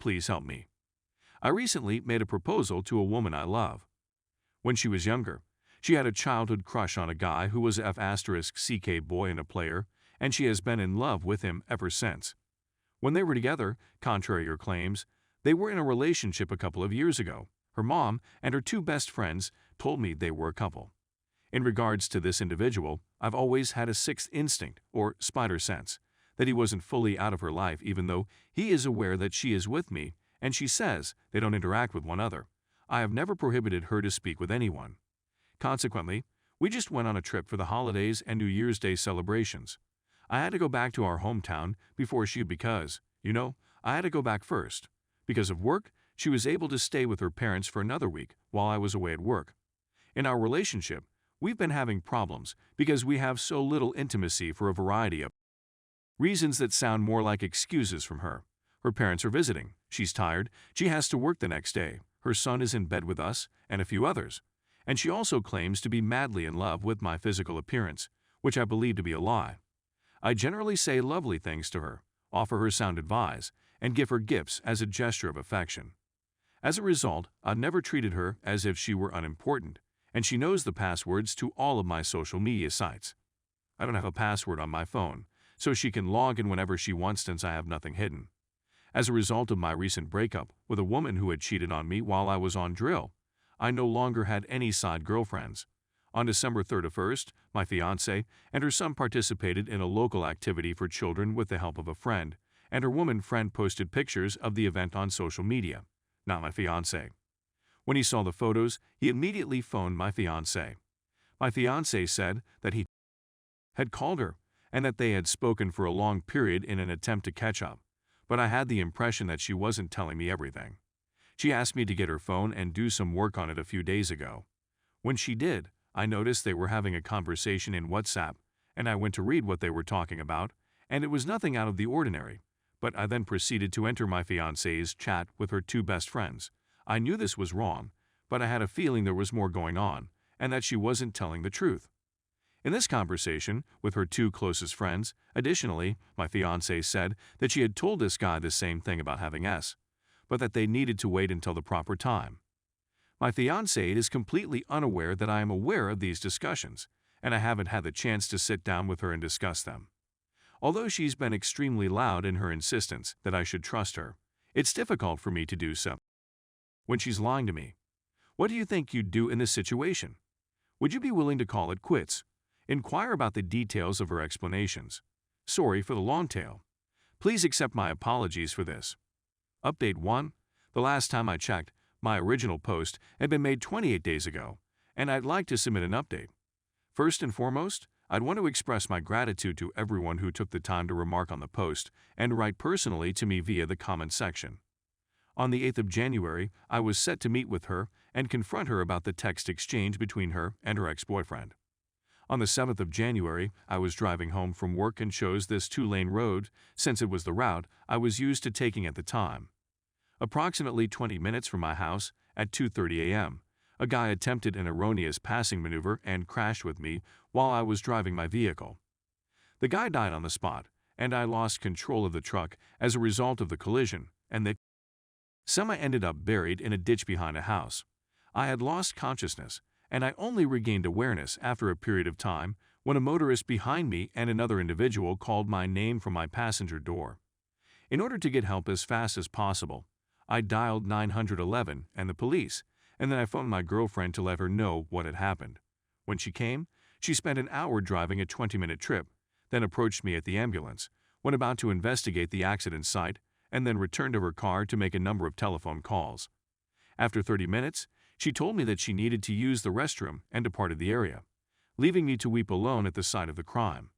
Please help me. I recently made a proposal to a woman I love. When she was younger, she had a childhood crush on a guy who was F***ck boy and a player, and she has been in love with him ever since. When they were together, contrary to her claims, they were in a relationship a couple of years ago. Her mom and her two best friends told me they were a couple. In regards to this individual, I've always had a sixth instinct, or spider sense, that he wasn't fully out of her life even though he is aware that she is with me and she says they don't interact with one another. I have never prohibited her to speak with anyone. Consequently, we just went on a trip for the holidays and New Year's Day celebrations. I had to go back to our hometown before because, I had to go back first. Because of work, she was able to stay with her parents for another week while I was away at work. In our relationship, we've been having problems because we have so little intimacy for a variety of reasons that sound more like excuses from her. Her parents are visiting, she's tired, she has to work the next day, her son is in bed with us, and a few others. And she also claims to be madly in love with my physical appearance, which I believe to be a lie. I generally say lovely things to her, offer her sound advice, and give her gifts as a gesture of affection. As a result, I've never treated her as if she were unimportant, and she knows the passwords to all of my social media sites. I don't have a password on my phone, so she can log in whenever she wants since I have nothing hidden. As a result of my recent breakup with a woman who had cheated on me while I was on drill, I no longer had any side girlfriends. On December 31st, my fiancée and her son participated in a local activity for children with the help of a friend, and her woman friend posted pictures of the event on social media, not my fiancé. When he saw the photos, he immediately phoned my fiancé. My fiancé said that he had called her and that they had spoken for a long period in an attempt to catch up, but I had the impression that she wasn't telling me everything. She asked me to get her phone and do some work on it a few days ago. When she did, I noticed they were having a conversation in WhatsApp, and I went to read what they were talking about, and it was nothing out of the ordinary, but I then proceeded to enter my fiancée's chat with her two best friends. I knew this was wrong, but I had a feeling there was more going on, and that she wasn't telling the truth. In this conversation with her two closest friends, additionally, my fiancée said that she had told this guy the same thing about having but that they needed to wait until the proper time. My fiancée is completely unaware that I am aware of these discussions, and I haven't had the chance to sit down with her and discuss them. Although she's been extremely loud in her insistence that I should trust her, it's difficult for me to do so when she's lying to me. What do you think you'd do in this situation? Would you be willing to call it quits? Inquire about the details of her explanations. Sorry for the long tail. Please accept my apologies for this. Update 1. The last time I checked, my original post had been made 28 days ago, and I'd like to submit an update. First and foremost, I'd want to express my gratitude to everyone who took the time to remark on the post and write personally to me via the comment section. On the 8th of January, I was set to meet with her and confront her about the text exchange between her and her ex-boyfriend. On the 7th of January, I was driving home from work and chose this two-lane road since it was the route I was used to taking at the time. Approximately 20 minutes from my house, at 2:30 a.m., a guy attempted an erroneous passing maneuver and crashed with me while I was driving my vehicle. The guy died on the spot, and I lost control of the truck as a result of the collision, and the semi ended up buried in a ditch behind a house. I had lost consciousness, and I only regained awareness after a period of time when a motorist behind me and another individual called my name from my passenger door. In order to get help as fast as possible, I dialed 911 and the police, and then I phoned my girlfriend to let her know what had happened. When she came, she spent an hour driving a 20-minute trip, then approached me at the ambulance, went about to investigate the accident site, and then returned to her car to make a number of telephone calls. After 30 minutes, she told me that she needed to use the restroom and departed the area, leaving me to weep alone at the site of the crime.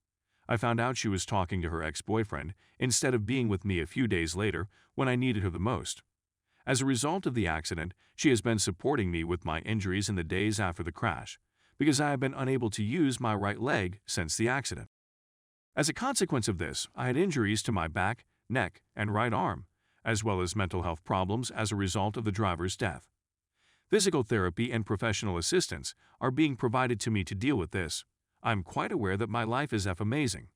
I found out she was talking to her ex-boyfriend instead of being with me a few days later when I needed her the most. As a result of the accident, she has been supporting me with my injuries in the days after the crash, because I have been unable to use my right leg since the accident. As a consequence of this, I had injuries to my back, neck, and right arm, as well as mental health problems as a result of the driver's death. Physical therapy and professional assistance are being provided to me to deal with this. I'm quite aware that my life is amazing.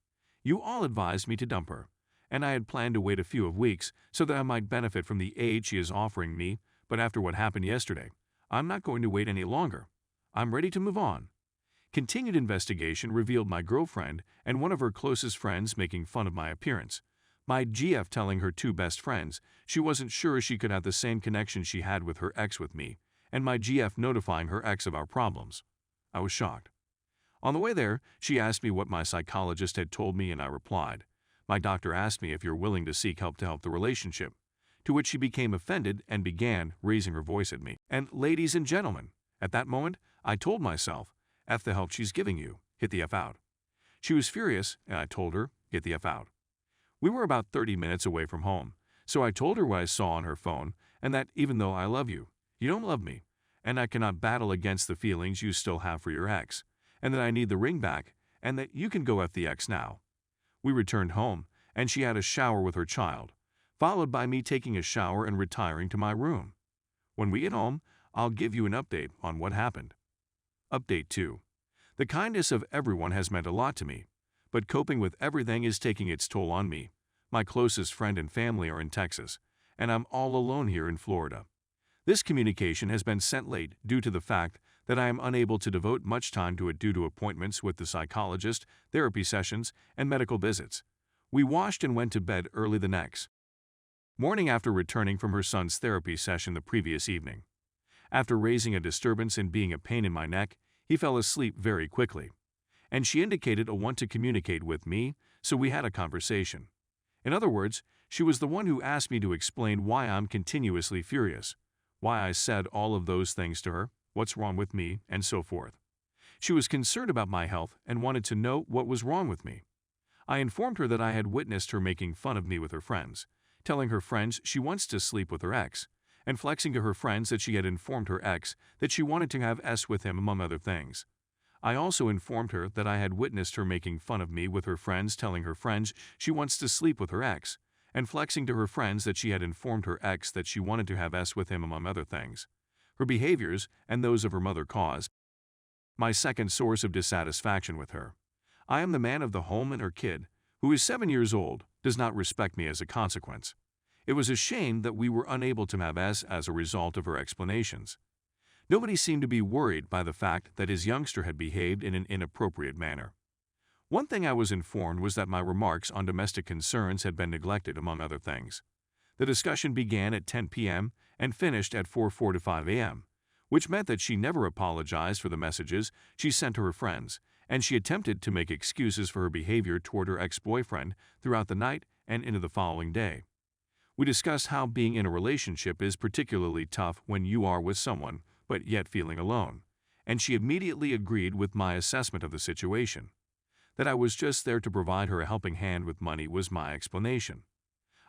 You all advised me to dump her, and I had planned to wait a few weeks so that I might benefit from the aid she is offering me, but after what happened yesterday, I'm not going to wait any longer. I'm ready to move on. Continued investigation revealed my girlfriend and one of her closest friends making fun of my appearance. My GF telling her two best friends she wasn't sure she could have the same connection she had with her ex with me, and my GF notifying her ex of our problems. I was shocked. On the way there, she asked me what my psychologist had told me, and I replied, "My doctor asked me if you're willing to seek help to help the relationship," to which she became offended and began raising her voice at me. And ladies and gentlemen, at that moment, I told myself, F the help she's giving you, get the F out. She was furious, and I told her, get the F out. We were about 30 minutes away from home, so I told her what I saw on her phone, and that even though I love you, you don't love me, and I cannot battle against the feelings you still have for your ex, and that I need the ring back, and that you can go F the ex now. We returned home, and she had a shower with her child, followed by me taking a shower and retiring to my room. When we get home, I'll give you an update on what happened. Update 2. The kindness of everyone has meant a lot to me, but coping with everything is taking its toll on me. My closest friend and family are in Texas, and I'm all alone here in Florida. This communication has been sent late due to the fact that I am unable to devote much time to it due to appointments with the psychologist, therapy sessions, and medical visits. We washed and went to bed early the next morning after returning from her son's therapy session the previous evening. After raising a disturbance and being a pain in my neck, he fell asleep very quickly, and she indicated a want to communicate with me, so we had a conversation. In other words, she was the one who asked me to explain why I'm continuously furious, why I said all of those things to her, what's wrong with me, and so forth. She was concerned about my health and wanted to know what was wrong with me. I informed her that I had witnessed her making fun of me with her friends, telling her friends she wants to sleep with her ex, and flexing to her friends that she had informed her ex that she wanted to have S with him, among other things. I also informed her that I had witnessed her making fun of me with her friends, telling her friends she wants to sleep with her ex, and flexing to her friends that she had informed her ex that she wanted to have S with him, among other things. Her behaviors and those of her mother caused my second source of dissatisfaction with her. I am the man of the home, and her kid, who is 7 years old, does not respect me as a consequence. It was a shame that we were unable to have S as a result of her explanations. Nobody seemed to be worried by the fact that his youngster had behaved in an inappropriate manner. One thing I was informed was that my remarks on domestic concerns had been neglected, among other things. The discussion began at 10 p.m. and finished at 4:45 a.m., which meant that she never apologized for the messages she sent to her friends, and she attempted to make excuses for her behavior toward her ex-boyfriend throughout the night and into the following day. We discussed how being in a relationship is particularly tough when you are with someone, but yet feeling alone, and she immediately agreed with my assessment of the situation. That I was just there to provide her a helping hand with money was my explanation.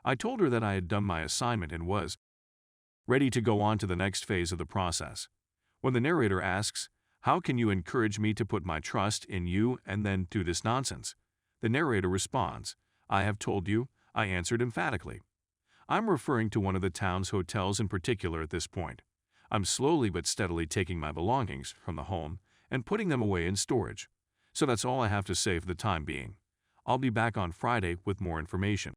I told her that I had done my assignment and was ready to go on to the next phase of the process. When the narrator asks, "How can you encourage me to put my trust in you and then do this nonsense?" the narrator responds, "I have told you," I answered emphatically. I'm referring to one of the town's hotels in particular at this point. I'm slowly but steadily taking my belongings from the home and putting them away in storage. So that's all I have to say for the time being. I'll be back on Friday with more information.